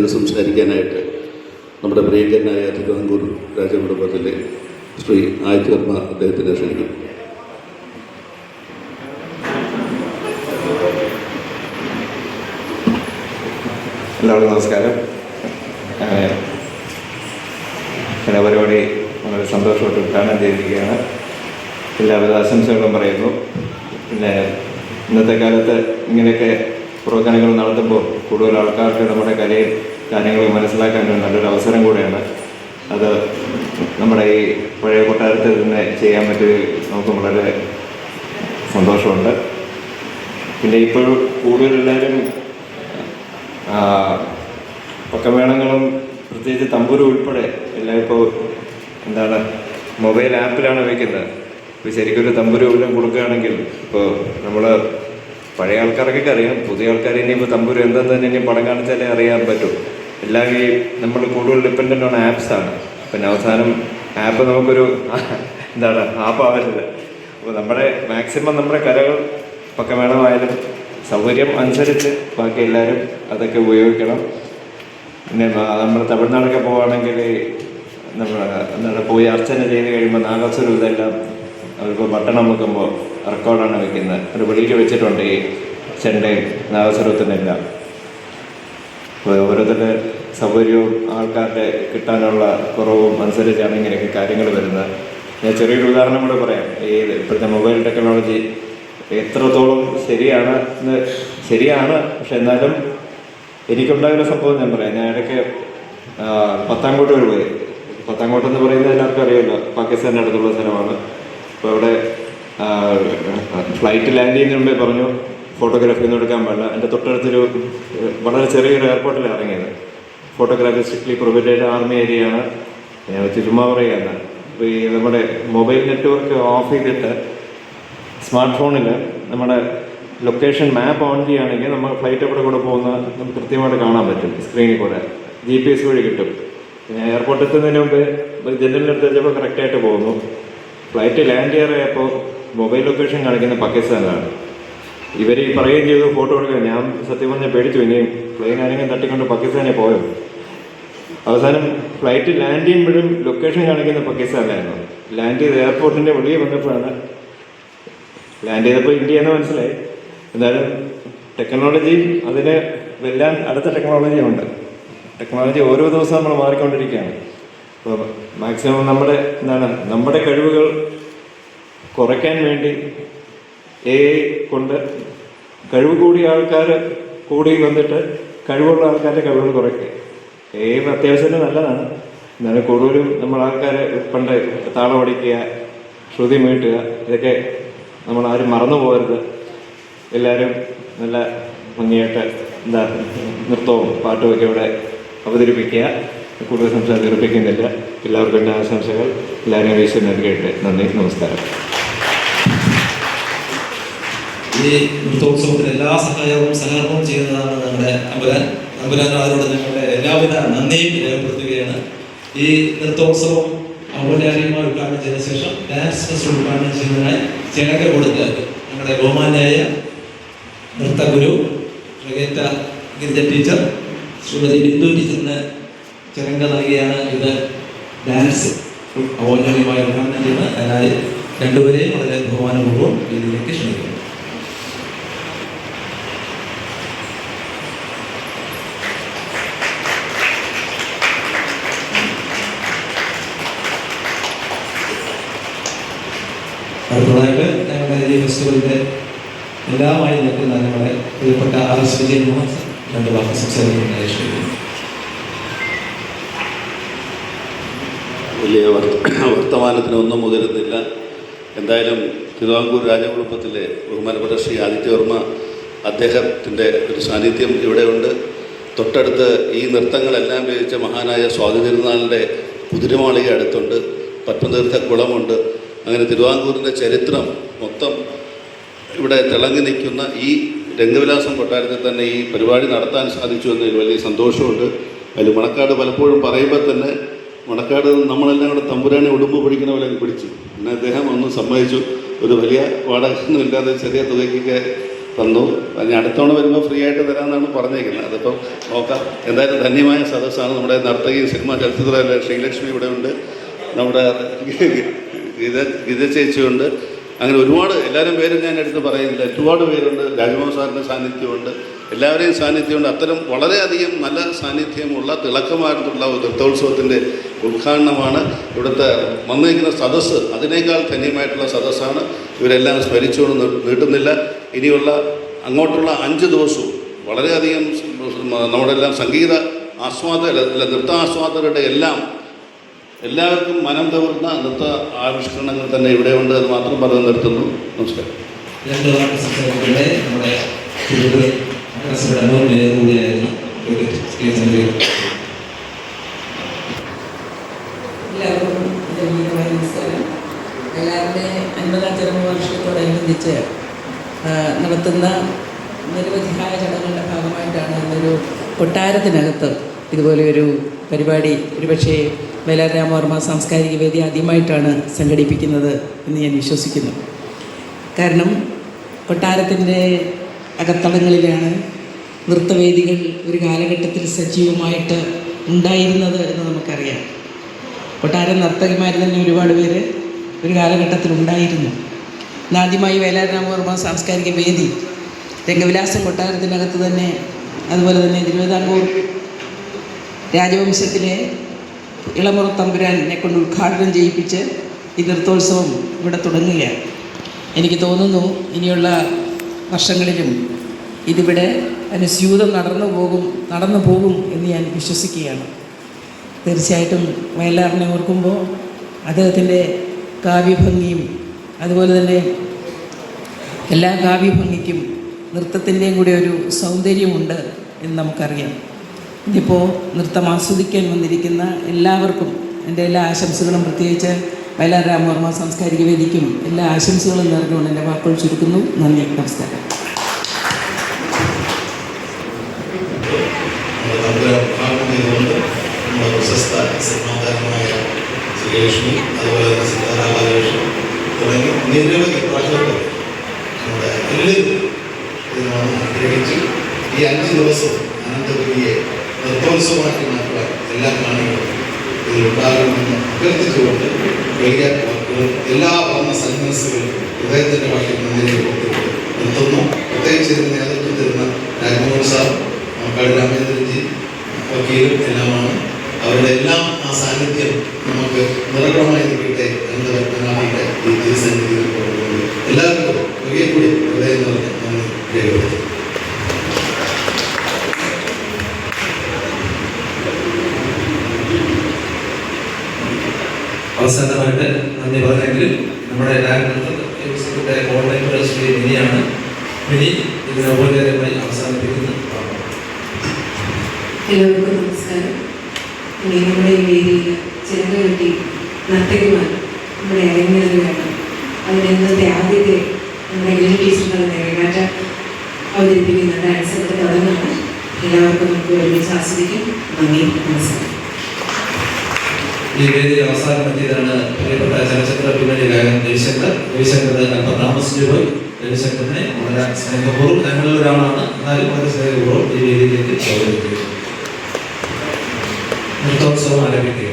ഇത് സംസാരിക്കാനായിട്ട് നമ്മുടെ പ്രിയങ്കരനായ തിരുവിതാംകൂർ രാജകുടുംബത്തിലെ ശ്രീ ആദിത്യവർമ്മ അദ്ദേഹത്തിനെ ക്ഷണിക്കും. എല്ലാവർക്കും നമസ്കാരം. പരിപാടി വളരെ സന്തോഷമായിട്ട് ഉദ്ഘാടനം ചെയ്തിരിക്കുകയാണ്. എല്ലാവിധ ആശംസകളും പറയുന്നു. പിന്നെ ഇന്നത്തെ കാലത്ത് ഇങ്ങനെയൊക്കെ പ്രോഗ്രാമുകൾ നടത്തുമ്പോൾ കൂടുതൽ ആൾക്കാർക്ക് നമ്മുടെ കലയും കാര്യങ്ങളും മനസ്സിലാക്കാൻ നല്ലൊരു അവസരം കൂടെയാണ്. അത് നമ്മുടെ ഈ പഴയ കൊട്ടാരത്തിൽ തന്നെ ചെയ്യാൻ പറ്റിയ നമുക്ക് വളരെ സന്തോഷമുണ്ട്. പിന്നെ ഇപ്പോൾ കൂടുതൽ എല്ലാവരും പക്കമേളങ്ങളും പ്രത്യേകിച്ച് തമ്പൂര് ഉൾപ്പെടെ എല്ലാം ഇപ്പോൾ മൊബൈൽ ആപ്പിലാണ് വയ്ക്കുന്നത്. ഇപ്പോൾ ശരിക്കൊരു തമ്പൂര് പോലും കൊടുക്കുകയാണെങ്കിൽ ഇപ്പോൾ നമ്മൾ പഴയ ആൾക്കാർക്കൊക്കെ അറിയാം, പുതിയ ആൾക്കാർ ഇനിയിപ്പോൾ തമ്പൂര് എന്തെന്ന് തന്നെ ഇനി പടം കാണിച്ചാലേ അറിയാൻ പറ്റും. എല്ലാം ഈ നമ്മൾ കൂടുതൽ ഡിപ്പെൻഡൻ്റ് ആണ് ആപ്സാണ്. പിന്നെ അവസാനം ആപ്പ് നമുക്കൊരു ആപ്പാവരുത്. അപ്പോൾ നമ്മുടെ മാക്സിമം നമ്മുടെ കലകൾ പക്കമേളമായാലും സൗകര്യം അനുസരിച്ച് ബാക്കി എല്ലാവരും അതൊക്കെ ഉപയോഗിക്കണം. പിന്നെ നമ്മൾ തമിഴ്നാടൊക്കെ പോവുകയാണെങ്കിൽ നമ്മൾ പോയി അർച്ചന ചെയ്ത് കഴിയുമ്പോൾ നാഗസ്വരം ഇതെല്ലാം അവരിപ്പോൾ പട്ടണം വെക്കുമ്പോൾ റെക്കോർഡാണ് വെക്കുന്നത്. ഒരു വെളിയിൽ വെച്ചിട്ടുണ്ട് ഈ ചെണ്ടയും നാഗസ്വരത്തിനെല്ലാം. അപ്പോൾ ഓരോരുത്തരുടെ സൗകര്യവും ആൾക്കാരുടെ കിട്ടാനുള്ള കുറവും അനുസരിച്ചാണ് ഇങ്ങനെയൊക്കെ കാര്യങ്ങൾ വരുന്നത്. ഞാൻ ചെറിയൊരു ഉദാഹരണം കൂടെ പറയാം. ഈ ഇപ്പോഴത്തെ മൊബൈൽ ടെക്നോളജി എത്രത്തോളം ശരിയാണ്, പക്ഷെ എന്നാലും എനിക്കുണ്ടായൊരു സംഭവം ഞാൻ പറയാം. ഞാൻ ഇടയ്ക്ക് പത്താംകോട്ട് വരെ പോയി. പത്താംകോട്ട് എന്ന് പറയുന്നത് എല്ലാവർക്കും അറിയാമല്ലോ, പാകിസ്ഥാൻ്റെ അടുത്തുള്ള സ്ഥലമാണ്. അപ്പോൾ അവിടെ ഫ്ലൈറ്റ് ലാൻഡ് ചെയ്യുന്നതിന് മുമ്പേ പറഞ്ഞു ഫോട്ടോഗ്രാഫി ഒന്നും എടുക്കാൻ പാടില്ല. എൻ്റെ തൊട്ടടുത്തൊരു വളരെ ചെറിയൊരു എയർപോർട്ടിലാണ് ഇറങ്ങിയത്. ഫോട്ടോഗ്രാഫി സ്ട്രിക്ട്ലി പ്രൊഹിബിറ്റഡ്, ആർമി ഏരിയയാണ്. ഞാൻ വെച്ച് ചുമ്മാ പറയുകയാണ്. അപ്പോൾ ഈ നമ്മുടെ മൊബൈൽ നെറ്റ്വർക്ക് ഓഫ് ചെയ്തിട്ട് സ്മാർട്ട് ഫോണിൽ നമ്മുടെ ലൊക്കേഷൻ മാപ്പ് ഓൺ ചെയ്യുകയാണെങ്കിൽ നമ്മൾ ഫ്ലൈറ്റ് എവിടെ കൂടെ പോകുന്നത് നമുക്ക് കൃത്യമായിട്ട് കാണാൻ പറ്റും. സ്ക്രീനിൽ കൂടെ GPS വഴി കിട്ടും. പിന്നെ എയർപോർട്ടിൽ എത്തുന്നതിന് മുമ്പ് ജനലിനടുത്ത് വെച്ചപ്പോൾ കറക്റ്റായിട്ട് പോകുന്നു. ഫ്ലൈറ്റ് ലാൻഡ് ചെയ്യാറായപ്പോൾ മൊബൈൽ ലൊക്കേഷൻ കാണിക്കുന്ന പാകിസ്ഥാനിലാണ്. ഇവർ ഈ പറയുകയും ചെയ്തു ഫോട്ടോ എടുക്കുക. ഞാൻ സത്യം പറഞ്ഞാൽ പേടിച്ചു, ഇനിയും പ്ലെയിൻ ആരെങ്കിലും തട്ടിക്കൊണ്ട് പാകിസ്ഥാനിൽ പോയോ. അവസാനം ഫ്ലൈറ്റ് ലാൻഡ് ചെയ്യുമ്പോഴും ലൊക്കേഷൻ കാണിക്കുന്ന പാകിസ്ഥാനിലായിരുന്നു. ലാൻഡ് ചെയ്ത് എയർപോർട്ടിൻ്റെ വെളിയിൽ വന്നപ്പോഴാണ് ലാൻഡ് ചെയ്തപ്പോൾ ഇന്ത്യ എന്ന് മനസ്സിലായി. എന്നാലും ടെക്നോളജി അതിന് വെല്ലാൻ അടുത്ത ടെക്നോളജി ഉണ്ട്. ടെക്നോളജി ഓരോ ദിവസവും നമ്മൾ മാറിക്കൊണ്ടിരിക്കുകയാണ്. അപ്പോൾ മാക്സിമം നമ്മുടെ കഴിവുകൾ കുറയ്ക്കാൻ വേണ്ടി AI കൊണ്ട് കഴിവ് കൂടിയ ആൾക്കാർ കൂടി വന്നിട്ട് കഴിവുള്ള ആൾക്കാരുടെ കഴിവുകൾ കുറയ്ക്കുക. AI അത്യാവശ്യത്തിന് നല്ലതാണ്. എന്നാലും കൂടുതലും നമ്മൾ ആൾക്കാർ പണ്ട് താളം അടിക്കുക, ശ്രുതി മീട്ടുക, ഇതൊക്കെ നമ്മളാരും മറന്നു പോകരുത്. എല്ലാവരും നല്ല ഭംഗിയായിട്ട് നൃത്തവും പാട്ടുമൊക്കെ ഇവിടെ അവതരിപ്പിക്കുക. കൂടുതൽ സംസാരം ദീർഘിപ്പിക്കുന്നില്ല. എല്ലാവർക്കും എൻ്റെ ആശംസകൾ. എല്ലാവരും വീശം നൽകിയിട്ട് നന്ദി, നമസ്കാരം. ഈ നൃത്തോത്സവത്തിന് എല്ലാ സഹകരണവും ചെയ്യുന്നതാണ് നമ്മുടെ അമ്പുരാനോട് ഞങ്ങളുടെ എല്ലാവിധ നന്ദിയും രേഖപ്പെടുത്തുകയാണ്. ഈ നൃത്തോത്സവം ഔപചാരികമായി ഉദ്ഘാടനം ചെയ്ത ശേഷം ഡാൻസ് ഫെസ്റ്റ് ഉദ്ഘാടനം ചെയ്യുന്നതിനായി ചെലക കൊടുത്ത് ഞങ്ങളുടെ ബഹുമാന്യായ നൃത്തഗുരു പ്രകേറ്റ ഗിരിജ ടീച്ചർ ശ്രീമതി ബിന്ദു ടീച്ചറിന് ചെലങ്ക നൽകിയാണ് ഇത് ഡാൻസ് ഔപചാരികമായി ഉദ്ഘാടനം ചെയ്യുന്നത്. അതിനായി രണ്ടുപേരെയും വളരെ ബഹുമാനപൂർവ്വം ഇതിലേക്ക് ക്ഷണിക്കുന്നു. അടുത്തതായിട്ട് ഞങ്ങളുടെ ഈ ഫെസ്റ്റിവലിൻ്റെ എല്ലാമായി നിൽക്കുന്ന ഞങ്ങളുടെ പ്രിയപ്പെട്ട RS വിജയൻ മോഹൻ രണ്ട് വാക്ക് സംസാരിക്കുന്നതിനായി ക്ഷണിക്കുന്നു. വലിയ വർത്തമാനത്തിനൊന്നും മുതിരുന്നില്ല. എന്തായാലും തിരുവിതാംകൂർ രാജകുടുംബത്തിലെ ബഹുമാനപ്പെട്ട ശ്രീ ആദിത്യവർമ്മ അദ്ദേഹത്തിൻ്റെ ഒരു സാന്നിധ്യം ഇവിടെയുണ്ട്. തൊട്ടടുത്ത് ഈ നൃത്തങ്ങളെല്ലാം രചിച്ച മഹാനായ സ്വാതി തിരുനാളിൻ്റെ കുതിരമാളിക അടുത്തുണ്ട്. പത്മതീർത്ഥ കുളമുണ്ട്. അങ്ങനെ തിരുവിതാംകൂറിൻ്റെ ചരിത്രം മൊത്തം ഇവിടെ തിളങ്ങി നിൽക്കുന്ന ഈ രംഗവിലാസം കൊട്ടാരത്തിൽ തന്നെ ഈ പരിപാടി നടത്താൻ സാധിച്ചു എന്നതിൽ വലിയ സന്തോഷമുണ്ട്. അതിൽ മണക്കാട് പലപ്പോഴും പറയുമ്പോൾ തന്നെ മണക്കാട് നമ്മളെല്ലാം കൂടെ തമ്പുരാനെ ഉടുമ്പ് പിടിക്കുന്ന പോലെ പിടിച്ചു. പിന്നെ അദ്ദേഹം ഒന്ന് സമ്മതിച്ചു, ഒരു വലിയ വാടകയൊന്നും ഇല്ലാതെ ചെറിയ തുകയ്ക്കൊക്കെ തന്നു. അതിന് അടുത്തവണ വരുമ്പോൾ ഫ്രീ ആയിട്ട് തരാമെന്നാണ് പറഞ്ഞേക്കുന്നത്. അതിപ്പം നോക്കാം. എന്തായാലും ധന്യമായ സദസ്സാണ്. നമ്മുടെ നർത്തകി സിനിമ ചലച്ചിത്ര ശ്രീലക്ഷ്മി ഇവിടെ ഉണ്ട്, നമ്മുടെ ഗീത ചേച്ചിയുണ്ട്, അങ്ങനെ ഒരുപാട് എല്ലാവരും പേരും ഞാൻ എടുത്ത് പറയുന്നില്ല, ഒരുപാട് പേരുണ്ട്. രാജ്മോഹൻ സാറിൻ്റെ സാന്നിധ്യമുണ്ട്, എല്ലാവരെയും സാന്നിധ്യമുണ്ട്. അത്തരം വളരെയധികം നല്ല സാന്നിധ്യമുള്ള തിളക്കമായിട്ടുള്ള ഒരു നൃത്തോത്സവത്തിൻ്റെ ഉദ്ഘാടനമാണ്. ഇവിടുത്തെ വന്നിരിക്കുന്ന സദസ്സ് അതിനേക്കാൾ ധന്യമായിട്ടുള്ള സദസ്സാണ്. ഇവരെല്ലാം സ്മരിച്ചുകൊണ്ട് നീട്ടുന്നില്ല. ഇനിയുള്ള അങ്ങോട്ടുള്ള 5 ദിവസവും വളരെയധികം നമ്മുടെ എല്ലാം സംഗീത നൃത്താസ്വാദകരുടെ എല്ലാവർക്കും മനം തകർന്ന നൃത്ത ആവിഷ്കരണങ്ങൾ തന്നെ ഇവിടെയുണ്ട്. അത് മാത്രം പറഞ്ഞു നിർത്തുന്നു. നമസ്കാരം. നമ്മുടെ കൂടിയായിരുന്നു. എല്ലാവർക്കും ജനകീയമായ നമസ്കാരം. എല്ലാവരുടെ 50ാം ചരമവാർഷികത്തോടനുബന്ധിച്ച് നടത്തുന്ന നിരവധിയായ ചടങ്ങുകളുടെ ഭാഗമായിട്ടാണ് ഇന്നൊരു കൊട്ടാരത്തിനകത്ത് ഇതുപോലെ ഒരു പരിപാടി ഒരുപക്ഷേ വയലാർ രാമവർമ്മ സാംസ്കാരിക വേദി ആദ്യമായിട്ടാണ് സംഘടിപ്പിക്കുന്നത് എന്ന് ഞാൻ വിശ്വസിക്കുന്നു. കാരണം കൊട്ടാരത്തിൻ്റെ അകത്തളങ്ങളിലാണ് നൃത്തവേദികൾ ഒരു കാലഘട്ടത്തിൽ സജീവമായിട്ട് ഉണ്ടായിരുന്നത് എന്ന് നമുക്കറിയാം. കൊട്ടാരം നർത്തകിമാർ തന്നെ ഒരുപാട് പേര് ഒരു കാലഘട്ടത്തിൽ ഉണ്ടായിരുന്നു. ഇന്നാദ്യമായി വയലാർ രാമവർമ്മ സാംസ്കാരിക വേദി രംഗവിലാസം കൊട്ടാരത്തിനകത്ത് തന്നെ, അതുപോലെ തന്നെ തിരുവിതാംകൂർ രാജവംശത്തിലെ ഇളമുറ തമ്പുരാനെ കൊണ്ട് ഉദ്ഘാടനം ചെയ്യിപ്പിച്ച് ഈ നൃത്തോത്സവം ഇവിടെ തുടങ്ങുകയാണ്. എനിക്ക് തോന്നുന്നു ഇനിയുള്ള വർഷങ്ങളിലും ഇതിവിടെ അനുസ്യൂതം നടന്നു പോകും എന്ന് ഞാൻ വിശ്വസിക്കുകയാണ്. തീർച്ചയായിട്ടും വയലാറിനെ ഓർക്കുമ്പോൾ അദ്ദേഹത്തിൻ്റെ കാവ്യഭംഗിയും അതുപോലെ തന്നെ എല്ലാ കാവ്യഭംഗിക്കും നൃത്തത്തിൻ്റെയും കൂടി ഒരു സൗന്ദര്യമുണ്ട് എന്ന് നമുക്കറിയാം. ഇതിപ്പോൾ നൃത്തം ആസ്വദിക്കാൻ വന്നിരിക്കുന്ന എല്ലാവർക്കും എൻ്റെ എല്ലാ ആശംസകളും, പ്രത്യേകിച്ച് വയലാർ രാമവർമ്മ സാംസ്കാരിക വേദിക്കും എല്ലാ ആശംസകളും നേർന്നുകൊണ്ട് എൻ്റെ വാക്കുകൾ ചുരുക്കുന്നു. നന്ദി, നമസ്കാരം. പ്രശസ്ത സിനിമാതാരമായ ശ്രീലക്ഷ്മി, അതുപോലെ തന്നെ സീതാരാമകൃഷ്ണൻ തുടങ്ങി നിരവധി പ്രവർത്തകർ നമ്മുടെ എല്ലാവരും ഇതിനാണ് ആഗ്രഹിച്ചു. ഈ 5 ദിവസം അനന്തപുരിയെ നൃത്തോത്സവമാക്കി മാറ്റുവാൻ എല്ലാ കാണികളും ഇതിലുണ്ടാകണമെന്ന് അഭ്യർത്ഥിച്ചുകൊണ്ട് വലിയ വാക്കുകൾ എല്ലാ വർണ്ണ സന്മനസ്സുകളും ഹൃദയത്തിൻ്റെ ഭാഷയിൽ നിർത്തുന്നു. പ്രത്യേകിച്ച് ഇതിന് നേതൃത്വം തരുന്ന രാജ്മോഹൻ സാർ, മക്കാട് രാമേന്ദ്രൻജി, വക്കീലും എല്ലാമാണ്. അവരുടെ എല്ലാം ആ സാന്നിധ്യം നമുക്ക് നിറകണമായി നിൽക്കട്ടെ എന്ന് വ്യക്തമാക്കിയിട്ട് ഈ തിരുസന്നിധിയിൽ പോകുന്നത് എല്ലാവർക്കും ഒരേ കൂടി ഹൃദയം നിറഞ്ഞ നന്ദി രേഖപ്പെടുത്തും. അവസാനമായിട്ട് നന്ദി പറഞ്ഞെങ്കിൽ നമ്മുടെ ഓൺലൈൻ ശ്രീ മിനിയാണ്. മിനി ഇതിന് ഔപചാരികമായി അവസാനിപ്പിക്കുന്നു. എല്ലാവർക്കും നമസ്കാരം. ഇനി നമ്മുടെ ഈ വേദിയിൽ ചിലകെട്ടി നർത്തകിമാർ നമ്മുടെ അരങ്ങേറുകയാണ്. അതിന് ഇന്നത്തെ ആദ്യത്തെ നമ്മുടെ ടീച്ചറുകൾ നേരിടാറ്റ അവതരിപ്പിക്കുന്ന ഡാൻസിൻ്റെ തുടങ്ങാണ്. എല്ലാവർക്കും നമുക്ക് ഒരുമിച്ച് ആസ്വദിക്കും. നന്ദി, നമസ്കാരം. ഈ വേദി അവസാനമെത്തിയതാണ് പ്രിയപ്പെട്ട ചലച്ചിത്ര പിന്നണി ഗായകൻ രവിശങ്കർ. അല്പം താമസിച്ചു പോയി. രവിശങ്കറിനെ വളരെ സ്നേഹപൂർവ്വം, ഞങ്ങളിൽ ഒരാളാണ്, എന്നാലും വളരെ സ്നേഹപൂർവ്വം ഈ വേദിയിലേക്ക് സ്വാഗതം ചെയ്യുന്നു. നൃത്തോത്സവം ആരംഭിക്കുക.